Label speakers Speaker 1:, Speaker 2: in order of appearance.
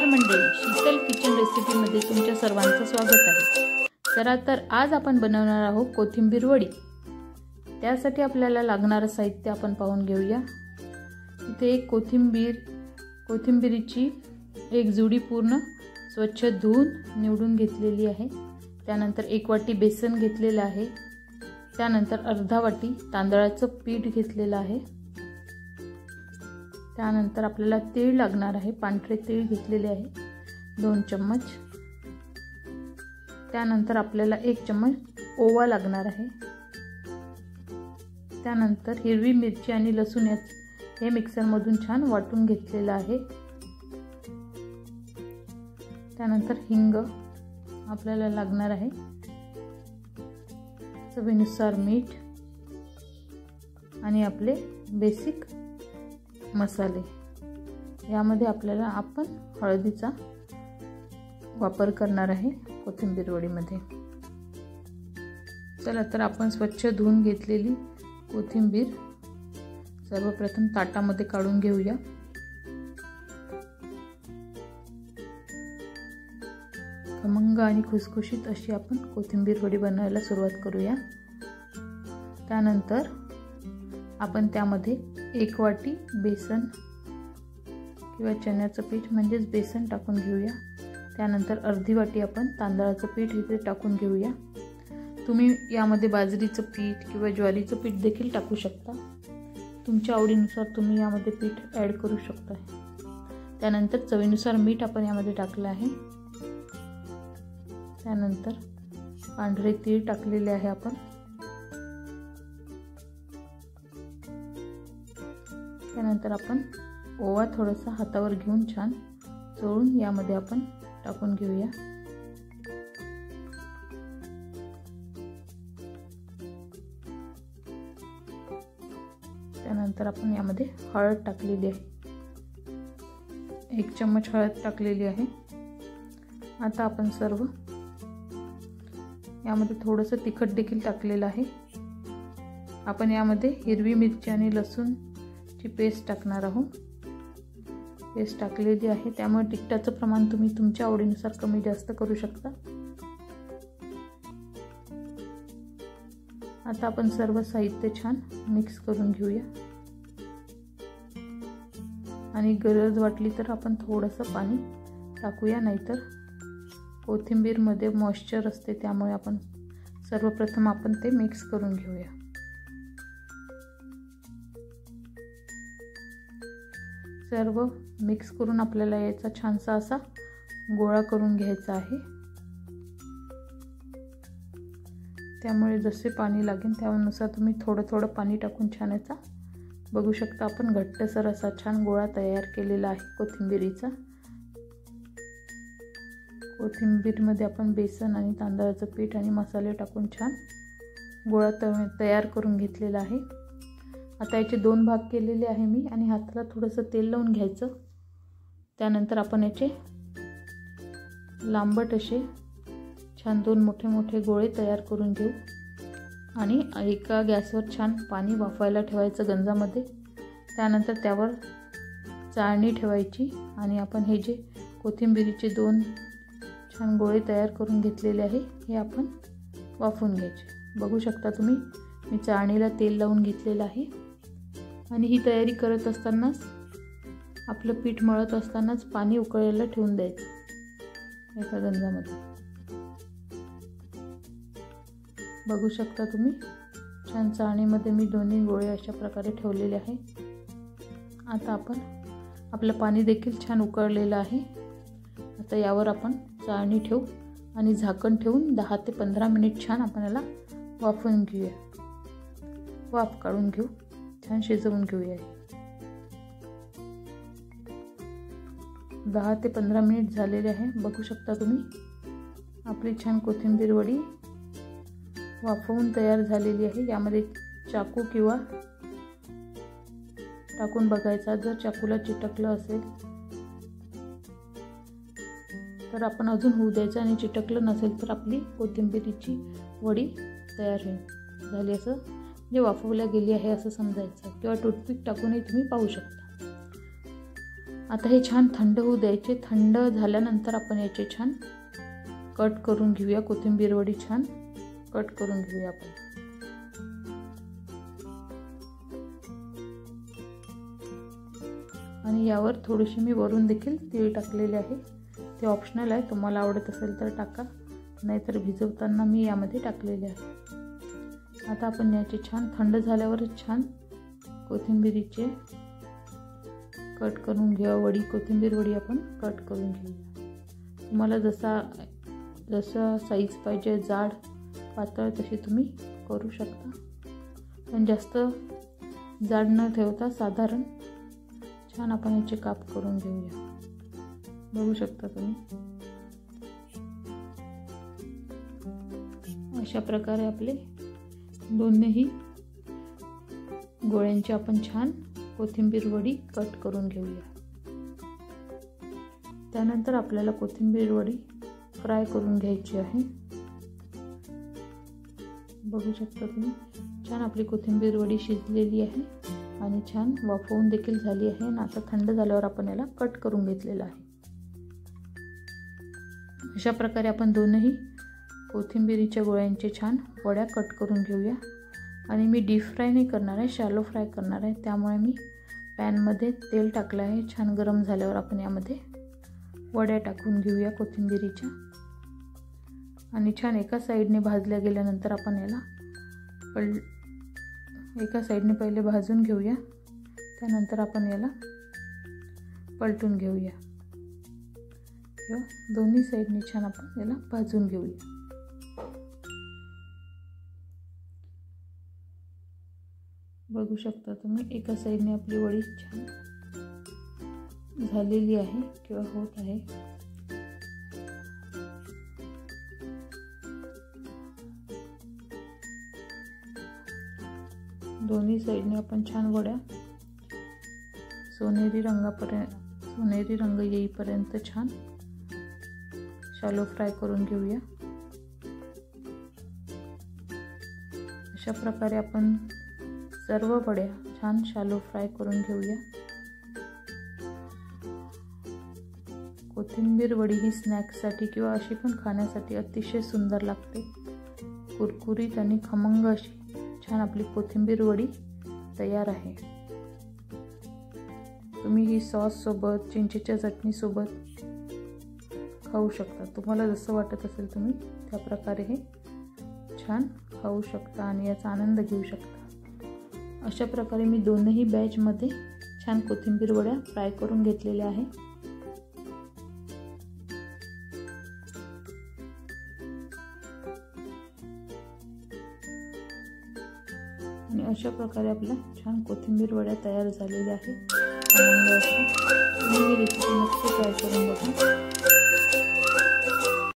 Speaker 1: मंडळी, शीतल किचन रेसिपीमध्ये तुमच्या सर्वांचं स्वागत आहे। चला तर आज आपण बनवणार आहोत कोथिंबीर वडी। त्यासाठी आपल्याला लागणारे साहित्य आपण पाहून घेऊया। इथे एक कोथिंबीरीची एक जुडी पूर्ण स्वच्छ धुवून निवडून घेतलेली आहे। त्यानंतर एक वाटी बेसन घेतलेले आहे। त्यानंतर अर्धा वाटी तांदळाचं पीठ घेतलेलं आहे। त्यानंतर आपल्याला तीळ लागणार आहे, पांढरे तीळ घेतलेले आहे 2 चम्मच। त्यानंतर आपल्याला 1 चम्मच ओवा लागणार आहे। त्यानंतर हिरवी मिरची आणि लसूण हे मिक्सर मधून छान वाटून घेतलेलं आहे। त्यानंतर हिंग आपल्याला लागणार आहे, चवीनुसार मीठ आणि आपले बेसिक मसाले। यामध्ये आपल्याला आपण हळदीचा वापर करणार आहे कोथिंबीर वडीमध्ये। चला तर आपण स्वच्छ धुवून घेतलेली कोथिंबीर सर्वप्रथम ताटामध्ये काढून घेऊया। खमंग आणि खुसखुशीत अशी आपण कोथिंबीर वडी बनवायला सुरुवात करूया। त्यानंतर आपण त्यामध्ये 1 वाटी बेसन किंवा चण्याचं पीठ म्हणजेच बेसन टाकून घेऊया। त्यानंतर अर्धी वाटी आपण तांदळाचं पीठ इथे टाकून घेऊया। तुम्ही यामध्ये बाजरीचं पीठ किंवा ज्वारीचं पीठ देखील टाकू शकता, तुमच्या आवडीनुसार तुम्ही यामध्ये पीठ ॲड करू शकता। त्यानंतर चवीनुसार मीठ आपण यामध्ये टाकलं आहे। त्यानंतर पांढरे तीळ टाकलेले आहे आपण। त्यानंतर आपण ओवा थोडासा हातावर घेऊन छान चोळून यामध्ये आपण टाकून घेऊया। त्यानंतर आपण यामध्ये हळद टाकलेली आहे, 1 चम्मच हळद टाकलेली आहे। आता आपण सर्व यामध्ये थोडंसं तिखट देखील टाकलेलं आहे। आपण यामध्ये हिरवी मिरची आणि लसूण ची पेस्ट टाकणार आहोत। पेस्ट टाकलेली आहे, त्यामुळे तिखटाचं प्रमाण तुम्ही तुमच्या आवडीनुसार कमी जास्त करू शकता। आता आपण सर्व साहित्य छान मिक्स करून घेऊया आणि गरज वाटली तर आपण थोडंसं पाणी टाकूया, नाहीतर कोथिंबीर मध्ये मॉइश्चर असते, त्यामुळे आपण सर्वप्रथम आपण ते मिक्स करून घेऊया। सर्व मिक्स करून आपल्याला याचा छानसा असा गोळा करून घ्यायचा आहे। त्यामुळे जसे पाणी लागेल त्यानुसार तुम्ही थोडं पाणी टाकून छान याचा बघू शकता आपण घट्टसर असा छान गोळा तयार केलेला आहे कोथिंबीरीचा। कोथिंबीरमध्ये आपण बेसन आणि तांदळाचं पीठ आणि मसाले टाकून छान गोळा तयार करून घेतलेला आहे। आता याचे 2 भाग केलेले आहे मी आणि हाताला थोडंसं तेल लावून घ्यायचं। त्यानंतर आपण याचे लांबट असे छान 2 मोठे गोळे तयार करून घेऊ आणि एका गॅसवर छान पाणी वाफायला ठेवायचं गंजामध्ये। त्यानंतर त्यावर चाळणी ठेवायची आणि आपण हे जे कोथिंबीरीचे 2 छान गोळे तयार करून घेतलेले आहे हे आपण वाफवून घ्यायचे। बघू शकता तुम्ही मी चाळणीला तेल लावून घेतलेलं आहे आणि ही तयारी करत असतानाच आपलं पीठ मळत असतानाच पाणी उकळायला ठेवून द्यायचं एका गंजामध्ये। बघू शकता तुम्ही छान चाळणीमध्ये मी दोन्ही गोळे अशा प्रकारे ठेवलेले आहे। आता आपण आपलं पाणी देखील छान उकळलेलं आहे। आता यावर आपण चाळणी ठेवू आणि झाकण ठेवून 10 ते 15 मिनिट छान आपण याला वाफवून घेऊया, वाफ काढून घेऊ, छान शिजवून घेऊया। 10 ते 15 मिनिट झालेले आहे। बघू शकता तुम्ही आपली छान कोथिंबीर वडी वाफवून तयार झालेली आहे। यामध्ये चाकू किंवा टाकून बघायचा, जर चाकूला चिटकलं असेल तर आपण अजून होऊ द्यायचं आणि चिटकलं नसेल तर आपली कोथिंबीरीची वडी तयार झाली असं जे वाफवल्या गेली आहे असं समजायचं, किंवा टूथपिक टाकूनही तुम्ही पाहू शकता। आता हे छान थंड होऊ द्यायचे. थंड झाल्यानंतर आपण याचे छान कट करून घेऊया. कोथिंबीर वडी छान कट करून घेऊया आपण. आणि यावर थोडीशी मी वरून देखील तीळ टाकलेले आहे. ते ऑप्शनल आहे, तुम्हाला आवडत असेल तर टाका, नाहीतर भिजवताना मी यामध्ये टाकलेले आहे. आता आपण याचे छान थंड झाल्यावर छान कोथिंबीरीचे कट करून घेऊया. वडी, कोथिंबीर वडी आपण कट करून घेऊया. तुम्हाला जसा साईज पाहिजे, जाड पातळ, तशी तुम्ही करू शकता. पण जास्त जाड न ठेवता साधारण छान आपण याचे काप करून घेऊया. बघू शकता तुम्ही. अशा प्रकारे आपले दोन्ही गोळ्यांची आपण छान कोथिंबीर वडी कट करून घेऊया. त्यानंतर आपल्याला कोथिंबीर वडी फ्राय करून घ्यायची आहे. बघू शकता तुम्ही. छान आपली कोथिंबीर वडी शिजलेली आहे आणि छान वाफवून देखील झाली आहे. आणि आता थंड झाल्यावर आपण याला कट करून घेतलेला आहे. अशा प्रकारे आपण दोनही कोथिंबीरीच्या गोळ्यांचे छान वड्या कट करून घेऊया. आणि मी डीप फ्राय नाही करणार आहे, शॅलो फ्राय करणार आहे. त्यामुळे मी पॅनमध्ये तेल टाकलं आहे. छान गरम झाल्यावर आपण यामध्ये वड्या टाकून घेऊया कोथिंबीरीच्या. आणि छान एका साईडने भाजल्या गेल्यानंतर आपण याला एका साईडने पहिले भाजून घेऊया. त्यानंतर आपण याला पलटून घेऊया. किंवा दोन्ही साईडने छान आपण याला भाजून घेऊया. बघू शकता तुम्ही. एका साईडने आपली वडी छान झालेली आहे किंवा होत आहे. दोन्ही साईडने आपण छान वड्या सोनेरी रंग येईपर्यंत छान शॅलो फ्राय करून घेऊया. अशा प्रकारे आपण सर्व वड्या छान शॅलो फ्राय करून घेऊया. कोथिंबीर वडी ही स्नॅक्ससाठी किंवा अशी पण खाण्यासाठी अतिशय सुंदर लागते. कुरकुरीत आणि खमंग अशी छान आपली कोथिंबीर वडी तयार आहे. तुम्ही ही सॉस सोबत, चिंचेच्या चटणी सोबत खाऊ शकता. तुम्हाला जसं वाटत असेल तुम्ही त्या प्रकारे हे छान खाऊ शकता आणि याचा आनंद घेऊ शकता. अशा प्रकारे मी दोनही बॅचमध्ये छान कोथिंबीर वड्या फ्राय करून घेतलेल्या आहे. आणि अशा प्रकारे आपल्या छान कोथिंबीर वड्या तयार झालेल्या आहेत. तुम्ही ही रेसिपी नक्की ट्राय करून बघा.